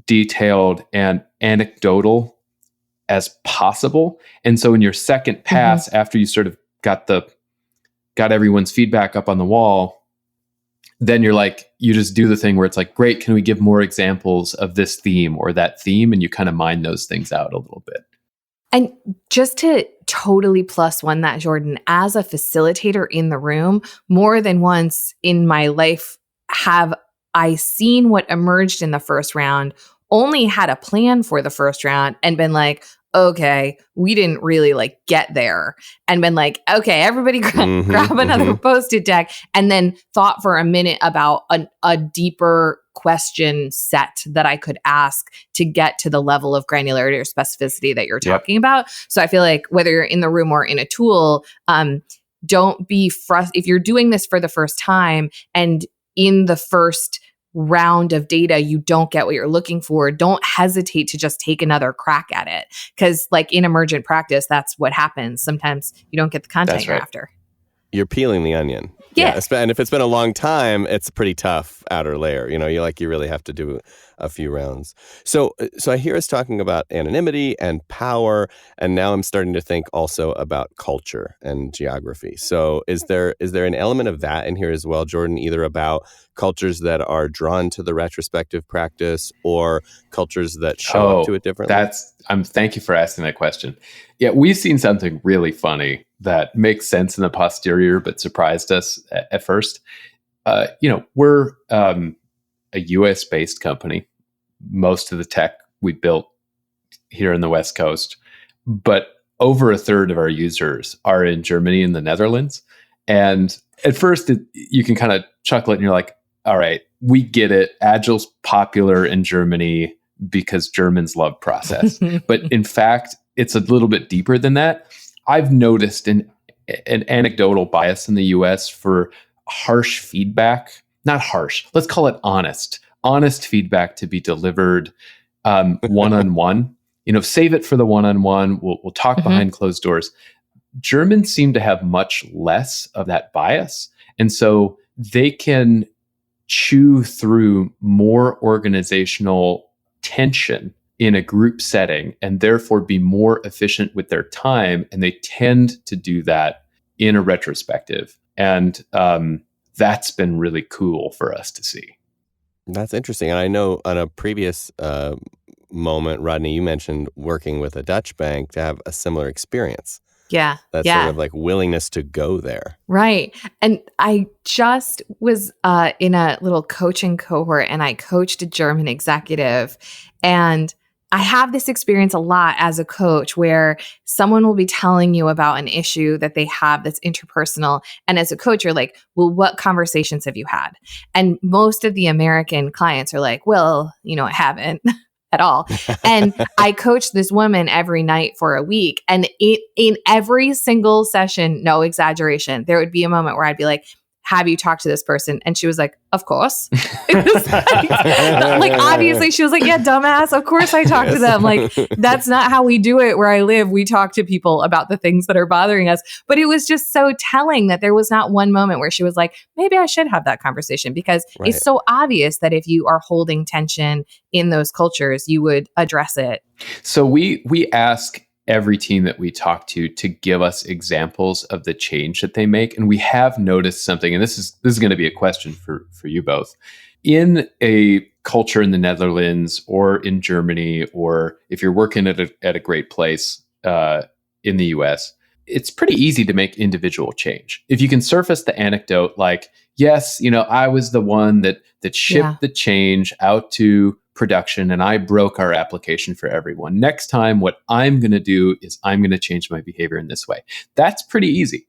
detailed, and anecdotal as possible. And so in your second pass, after you sort of got everyone's feedback up on the wall, then you just do the thing where it's like, great, can we give more examples of this theme or that theme? And you kind of mine those things out a little bit. And just to totally plus one that, Jordan, as a facilitator in the room, more than once in my life have I seen what emerged in the first round, only had a plan for the first round and been like, okay, we didn't really get there, and been like, okay, everybody grab another Post-it deck, and then thought for a minute about a deeper question set that I could ask to get to the level of granularity or specificity that you're talking about. So I feel like whether you're in the room or in a tool, don't be if you're doing this for the first time and in the first round of data you don't get what you're looking for, don't hesitate to just take another crack at it, because in emergent practice, that's what happens. Sometimes you don't get the content you're after. You're peeling the onion. Yeah. And if it's been a long time, it's a pretty tough outer layer. You really have to do a few rounds. So I hear us talking about anonymity and power, and now I'm starting to think also about culture and geography. So is there an element of that in here as well, Jordan, either about cultures that are drawn to the retrospective practice or cultures that show up to it differently? Thank you for asking that question. Yeah, we've seen something really funny that makes sense in the posterior, but surprised us at first. We're a US-based company. Most of the tech we built here in the West Coast, but over a third of our users are in Germany and the Netherlands. And at first, you can kind of chuckle and you're like, all right, we get it. Agile's popular in Germany because Germans love process. But in fact, it's a little bit deeper than that. I've noticed an anecdotal bias in the US for harsh feedback. Not harsh, let's call it honest feedback to be delivered one-on-one. Save it for the one-on-one. We'll talk behind closed doors. Germans seem to have much less of that bias. And so they can chew through more organizational tension in a group setting and therefore be more efficient with their time. And they tend to do that in a retrospective. And that's been really cool for us to see. That's interesting. And I know on a previous moment, Rodney, you mentioned working with a Dutch bank to have a similar experience. Yeah. That sort of willingness to go there. Right. And I just was in a little coaching cohort, and I coached a German executive. And I have this experience a lot as a coach where someone will be telling you about an issue that they have that's interpersonal. And as a coach, you're like, well, what conversations have you had? And most of the American clients are like, well, I haven't at all. And I coached this woman every night for a week. And in every single session, no exaggeration, there would be a moment where I'd be like, have you talk to this person? And she was like, of course. It was like obviously she was like, yeah, dumbass. Of course I talk to them. Like, that's not how we do it where I live. We talk to people about the things that are bothering us. But it was just so telling that there was not one moment where she was like, maybe I should have that conversation, because it's so obvious that if you are holding tension in those cultures, you would address it. So we ask every team that we talk to give us examples of the change that they make. And we have noticed something, and this is going to be a question for you both. In a culture in the Netherlands or in Germany, or if you're working at a great place in the US, it's pretty easy to make individual change. If you can surface the anecdote like, yes, I was the one that shipped the change out to production and I broke our application for everyone. Next time, what I'm going to do is I'm going to change my behavior in this way. That's pretty easy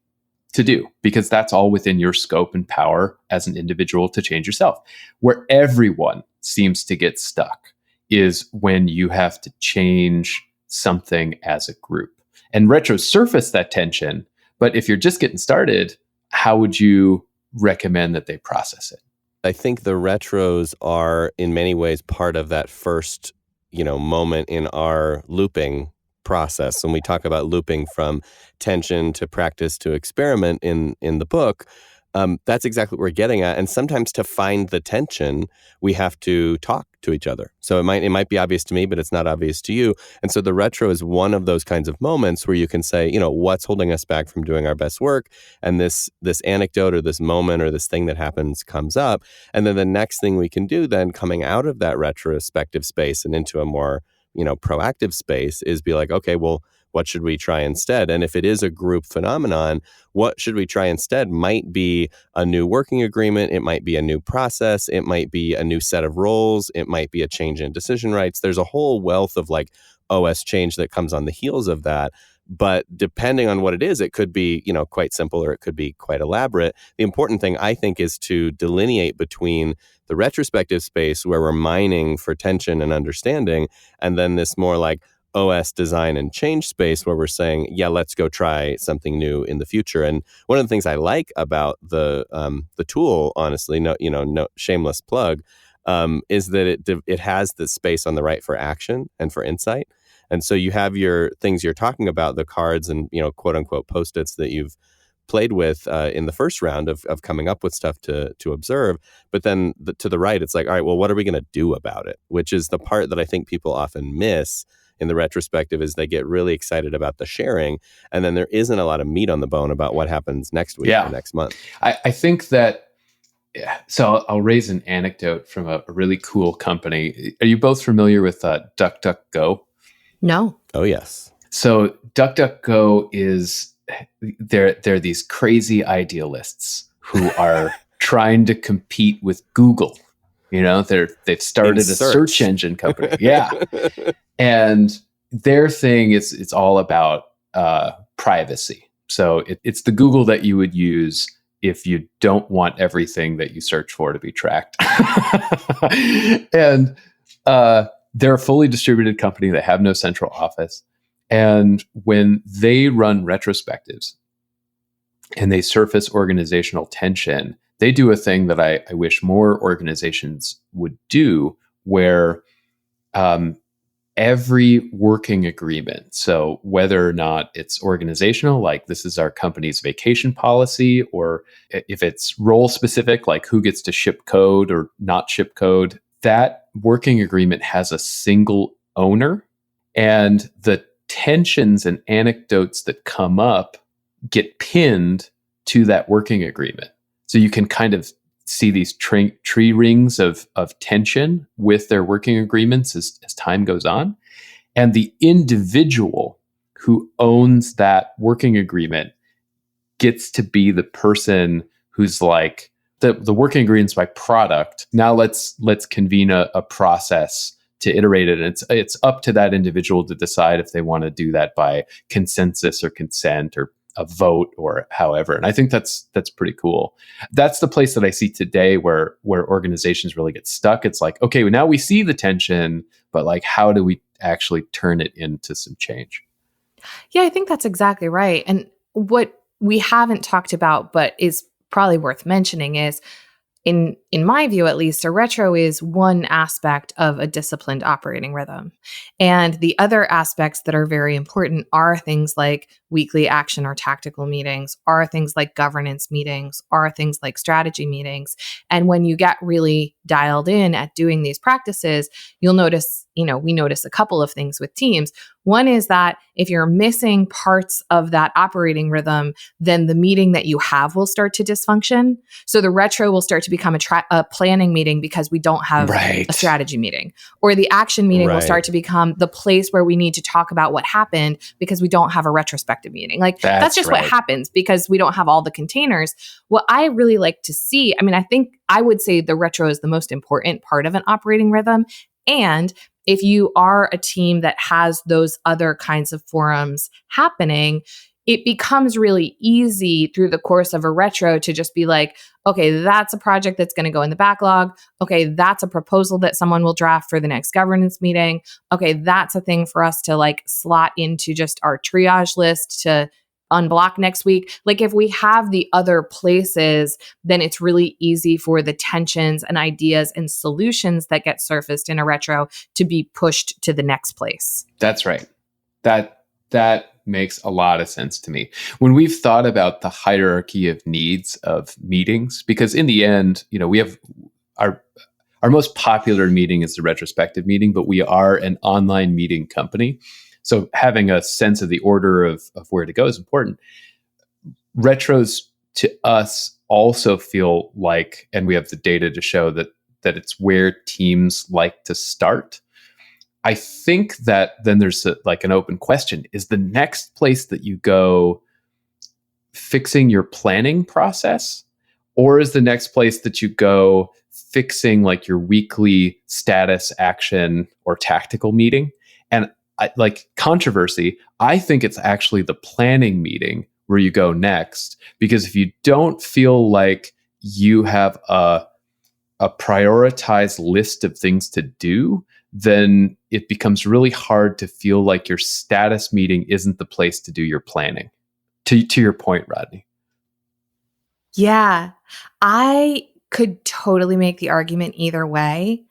to do because that's all within your scope and power as an individual to change yourself. Where everyone seems to get stuck is when you have to change something as a group. And retro surface that tension, but if you're just getting started, how would you recommend that they process it? I think the retros are in many ways part of that first, moment in our looping process. When we talk about looping from tension to practice to experiment in the book, that's exactly what we're getting at. And sometimes to find the tension, we have to talk to each other. So it might be obvious to me, but it's not obvious to you. And so the retro is one of those kinds of moments where you can say, what's holding us back from doing our best work? And this anecdote or this moment or this thing that happens comes up. And then the next thing we can do then coming out of that retrospective space and into a more, proactive space is be like, okay, well, what should we try instead? And if it is a group phenomenon, what should we try instead might be a new working agreement. It might be a new process. It might be a new set of roles. It might be a change in decision rights. There's a whole wealth of OS change that comes on the heels of that. But depending on what it is, it could be, quite simple or it could be quite elaborate. The important thing, I think, is to delineate between the retrospective space where we're mining for tension and understanding, and then this more OS design and change space where we're saying, yeah, let's go try something new in the future. And one of the things I like about the tool, honestly, no shameless plug, is that it has the space on the right for action and for insight. And so you have your things you're talking about, the cards and, quote unquote Post-its that you've played with in the first round of coming up with stuff to observe. But then to the right, it's like, all right, well, what are we going to do about it? Which is the part that I think people often miss in the retrospective is they get really excited about the sharing. And then there isn't a lot of meat on the bone about what happens next week or next month. I think that, so I'll raise an anecdote from a really cool company. Are you both familiar with DuckDuckGo? No. Oh, yes. So DuckDuckGo is, they're these crazy idealists who are trying to compete with Google. They've started a search engine company. Yeah. And their thing is it's all about privacy. So it's the Google that you would use if you don't want everything that you search for to be tracked. And they're a fully distributed company. They have no central office. And when they run retrospectives and they surface organizational tension, they do a thing that I wish more organizations would do, where every working agreement, so whether or not it's organizational, like this is our company's vacation policy, or if it's role specific, like who gets to ship code or not ship code, that working agreement has a single owner, and the tensions and anecdotes that come up get pinned to that working agreement. So you can kind of see these tree rings of tension with their working agreements as time goes on. And the individual who owns that working agreement gets to be the person who's like, the working agreement's my product. Now let's convene a process to iterate it. And it's up to that individual to decide if they want to do that by consensus or consent or a vote or however. And I think that's pretty cool. That's the place that I see today where organizations really get stuck. It's like, okay, well, now we see the tension, but how do we actually turn it into some change? Yeah, I think that's exactly right. And what we haven't talked about, but is probably worth mentioning is, in my view, at least, a retro is one aspect of a disciplined operating rhythm. And the other aspects that are very important are things like weekly action or tactical meetings, are things like governance meetings, are things like strategy meetings. And when you get really dialed in at doing these practices, you'll notice, we notice a couple of things with teams. One is that if you're missing parts of that operating rhythm, then the meeting that you have will start to dysfunction. So the retro will start to become a planning meeting because we don't have a strategy meeting, or the action meeting will start to become the place where we need to talk about what happened because we don't have a retrospective meeting. Like that's just what happens because we don't have all the containers. What I really like to see, I think I would say the retro is the most important part of an operating rhythm. And if you are a team that has those other kinds of forums happening, it becomes really easy through the course of a retro to just be like, okay, that's a project that's going to go in the backlog. Okay, that's a proposal that someone will draft for the next governance meeting. Okay, that's a thing for us to like slot into just our triage list to unblock next week. Like if we have the other places, then it's really easy for the tensions and ideas and solutions that get surfaced in a retro to be pushed to the next place. That's right. That makes a lot of sense to me. When we've thought about the hierarchy of needs of meetings, because in the end, we have our most popular meeting is the retrospective meeting, but we are an online meeting company. So having a sense of the order of where to go is important. Retros to us also feel like, and we have the data to show that it's where teams like to start. I think that then there's an open question. Is the next place that you go fixing your planning process? Or is the next place that you go fixing like your weekly status action or tactical meeting? And controversy, I think it's actually the planning meeting where you go next, because if you don't feel like you have a prioritized list of things to do, then it becomes really hard to feel like your status meeting isn't the place to do your planning. To your point, Rodney. Yeah, I could totally make the argument either way.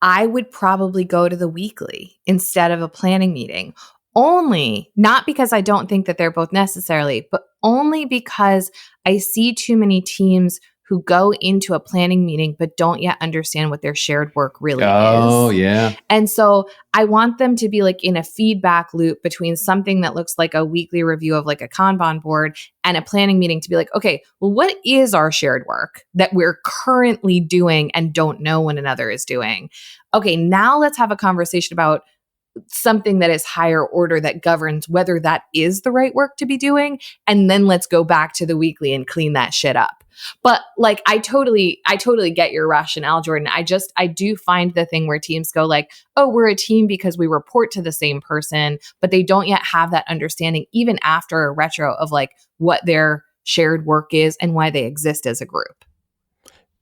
I would probably go to the weekly instead of a planning meeting. Only, not because I don't think that they're both necessarily, but only because I see too many teams who go into a planning meeting but don't yet understand what their shared work really is. Oh, yeah. And so I want them to be like in a feedback loop between something that looks like a weekly review of like a Kanban board and a planning meeting to be like, okay, well, what is our shared work that we're currently doing and don't know one another is doing? Okay, now let's have a conversation about something that is higher order that governs whether that is the right work to be doing. And then let's go back to the weekly and clean that shit up. But like, I totally get your rationale, Jordan. I do find the thing where teams go like, oh, we're a team because we report to the same person, but they don't yet have that understanding even after a retro of like what their shared work is and why they exist as a group.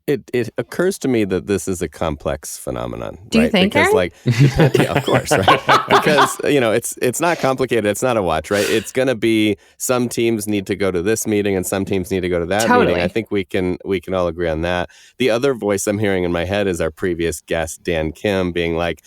It occurs to me that this is a complex phenomenon. Do you think, because Aaron? Yeah, of course, right? Because it's not complicated. It's not a watch, right? It's going to be some teams need to go to this meeting and some teams need to go to that meeting. I think we can all agree on that. The other voice I'm hearing in my head is our previous guest, Dan Kim, being like,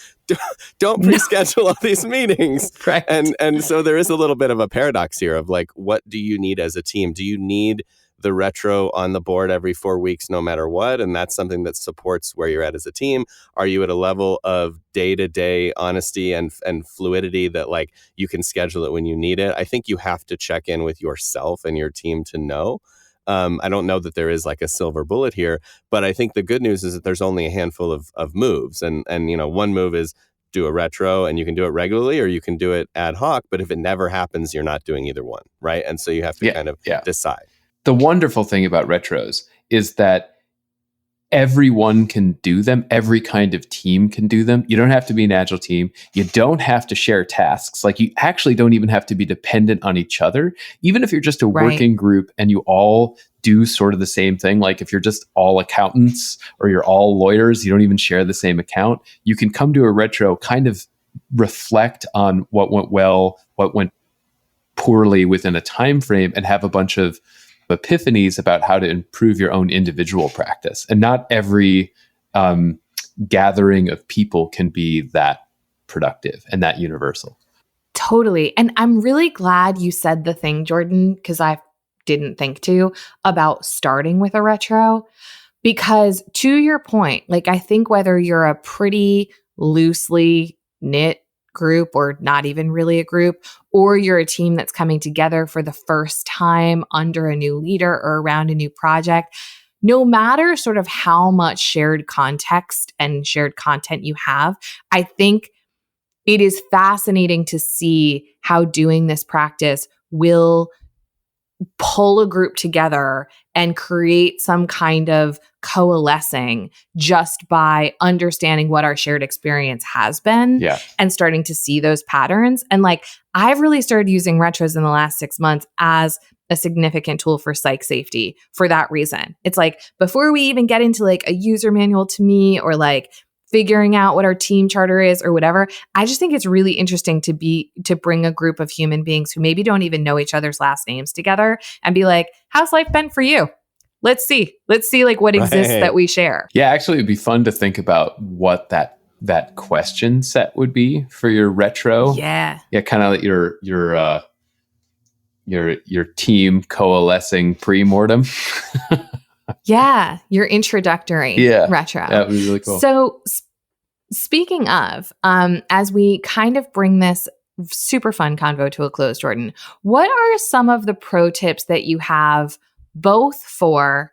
don't pre-schedule all these meetings. Right. And so there is a little bit of a paradox here of like, what do you need as a team? Do you need the retro on the board every 4 weeks, no matter what? And that's something that supports where you're at as a team. Are you at a level of day-to-day honesty and fluidity that like you can schedule it when you need it? I think you have to check in with yourself and your team to know. I don't know that there is like a silver bullet here, but I think the good news is that there's only a handful of moves. And one move is do a retro, and you can do it regularly or you can do it ad hoc. But if it never happens, you're not doing either one, right? And so you have to decide. The wonderful thing about retros is that everyone can do them. Every kind of team can do them. You don't have to be an agile team. You don't have to share tasks. Like you actually don't even have to be dependent on each other. Even if you're just a working group and you all do sort of the same thing, like if you're just all accountants or you're all lawyers, you don't even share the same account, you can come to a retro, kind of reflect on what went well, what went poorly within a time frame, and have a bunch of epiphanies about how to improve your own individual practice. And not every gathering of people can be that productive and that universal. Totally. And I'm really glad you said the thing, Jordan, because I didn't think to, about starting with a retro. Because to your point, like I think whether you're a pretty loosely knit group or not even really a group, or you're a team that's coming together for the first time under a new leader or around a new project, no matter sort of how much shared context and shared content you have, I think it is fascinating to see how doing this practice will pull a group together and create some kind of coalescing just by understanding what our shared experience has been and starting to see those patterns. And like, I've really started using retros in the last 6 months as a significant tool for psych safety for that reason. It's like, before we even get into like a user manual to me or like figuring out what our team charter is or whatever, I just think it's really interesting to bring a group of human beings who maybe don't even know each other's last names together and be like, how's life been for you? Let's see like what exists that we share. Yeah, actually it'd be fun to think about what that question set would be for your retro. Yeah. Yeah, kind of your team coalescing pre-mortem. Yeah, your introductory retro. That would be really cool. So speaking of, as we kind of bring this super fun convo to a close, Jordan, what are some of the pro tips that you have both for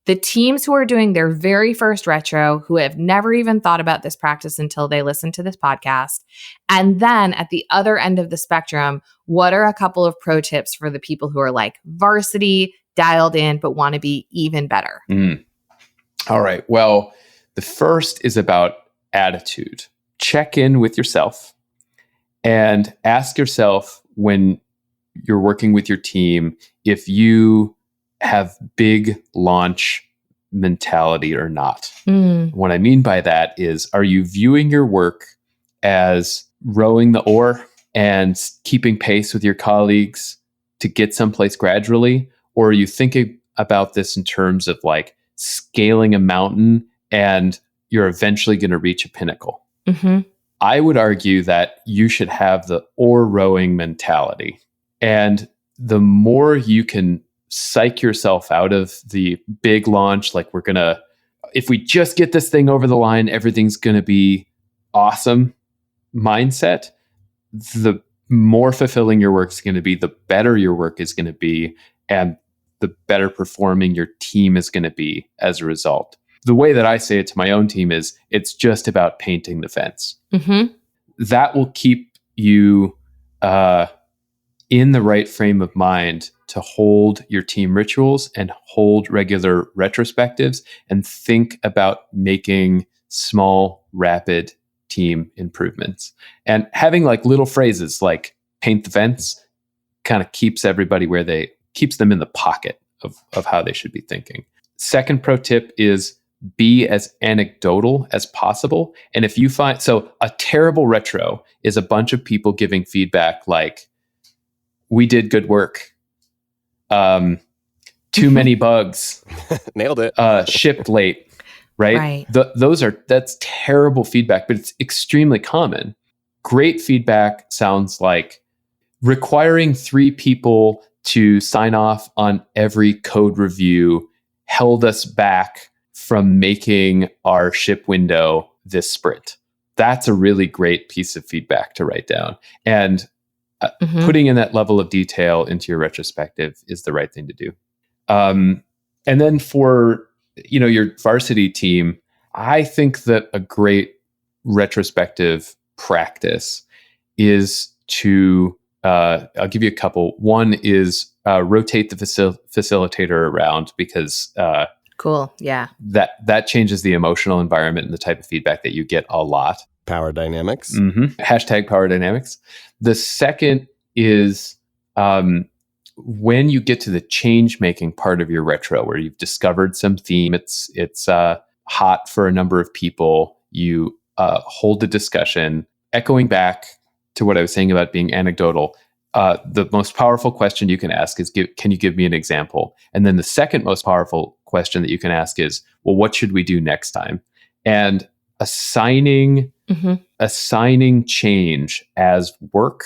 the teams who are doing their very first retro, who have never even thought about this practice until they listen to this podcast? And then at the other end of the spectrum, what are a couple of pro tips for the people who are like varsity, dialed in, but want to be even better? All right. Well, the first is about attitude. Check in with yourself and ask yourself when you're working with your team if you have big launch mentality or not. What I mean by that is, are you viewing your work as rowing the oar and keeping pace with your colleagues to get someplace gradually? Or are you thinking about this in terms of like scaling a mountain and you're eventually going to reach a pinnacle? I would argue that you should have the oar rowing mentality. And the more you can psych yourself out of the big launch, like if we just get this thing over the line, everything's going to be awesome mindset, the more fulfilling your work is going to be, the better your work is going to be, and the better performing your team is going to be as a result. The way that I say it to my own team is, it's just about painting the fence. That will keep you in the right frame of mind to hold your team rituals and hold regular retrospectives and think about making small, rapid team improvements. And having like little phrases like paint the fence kind of keeps everybody keeps them in the pocket of how they should be thinking. Second pro tip is be as anecdotal as possible. And if you find, so a terrible retro is a bunch of people giving feedback like, we did good work. Too many bugs. Nailed it. Shipped late. Right. That's terrible feedback, but it's extremely common. Great feedback sounds like requiring 3 people to sign off on every code review held us back from making our ship window this sprint. That's a really great piece of feedback to write down. And putting in that level of detail into your retrospective is the right thing to do. And then for your varsity team, I think that a great retrospective practice is to I'll give you a couple. One is rotate the facilitator around, because cool. Yeah. That changes the emotional environment and the type of feedback that you get a lot. Power dynamics. Hashtag power dynamics. The second is when you get to the change-making part of your retro, where you've discovered some theme, it's hot for a number of people, you hold the discussion, echoing back to what I was saying about being anecdotal. the most powerful question you can ask is, can you give me an example? And then the second most powerful question that you can ask is, well, what should we do next time? And assigning change as work.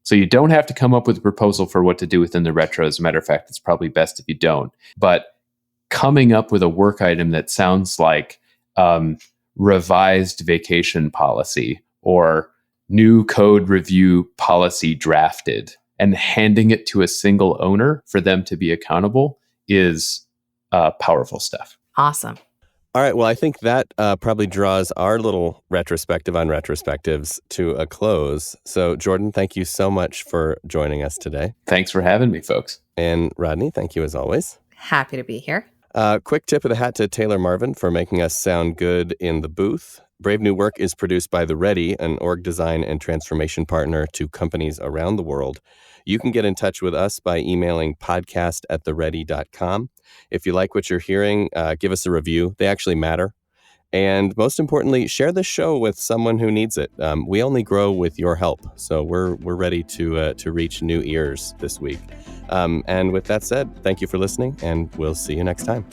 So you don't have to come up with a proposal for what to do within the retro. As a matter of fact, it's probably best if you don't. But coming up with a work item that sounds like revised vacation policy or new code review policy drafted, and handing it to a single owner for them to be accountable is powerful stuff. Awesome. All right. Well, I think that probably draws our little retrospective on retrospectives to a close. So, Jordan, thank you so much for joining us today. Thanks for having me, folks. And Rodney, thank you as always. Happy to be here. Quick tip of the hat to Taylor Marvin for making us sound good in the booth. Brave New Work is produced by The Ready, an org design and transformation partner to companies around the world. You can get in touch with us by emailing podcast@theready.com. If you like what you're hearing, give us a review. They actually matter. And most importantly, share this show with someone who needs it. We only grow with your help, so we're ready to reach new ears this week. And with that said, thank you for listening, and we'll see you next time.